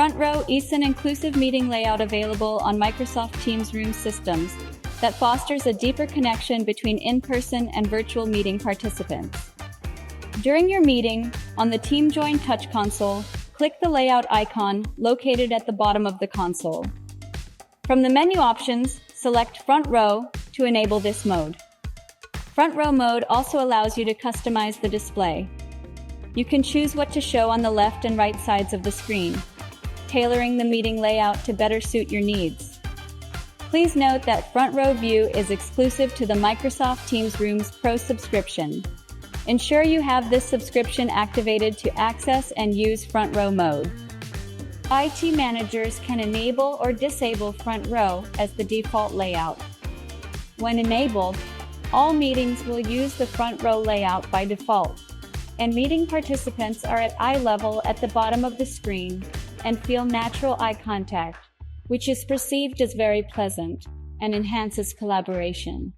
Front Row is an inclusive meeting layout available on Microsoft Teams Room systems that fosters a deeper connection between in-person and virtual meeting participants. During your meeting, on the TeamJoin Touch console, click the layout icon located at the bottom of the console. From the menu options, select Front Row to enable this mode. Front Row mode also allows you to customize the display. You can choose what to show on the left and right sides of the screen, tailoring the meeting layout to better suit your needs. Please note that Front Row view is exclusive to the Microsoft Teams Rooms Pro subscription. Ensure you have this subscription activated to access and use Front Row mode. IT managers can enable or disable Front Row as the default layout. When enabled, all meetings will use the Front Row layout by default, and meeting participants are at eye level at the bottom of the screen and feel natural eye contact, which is perceived as very pleasant and enhances collaboration.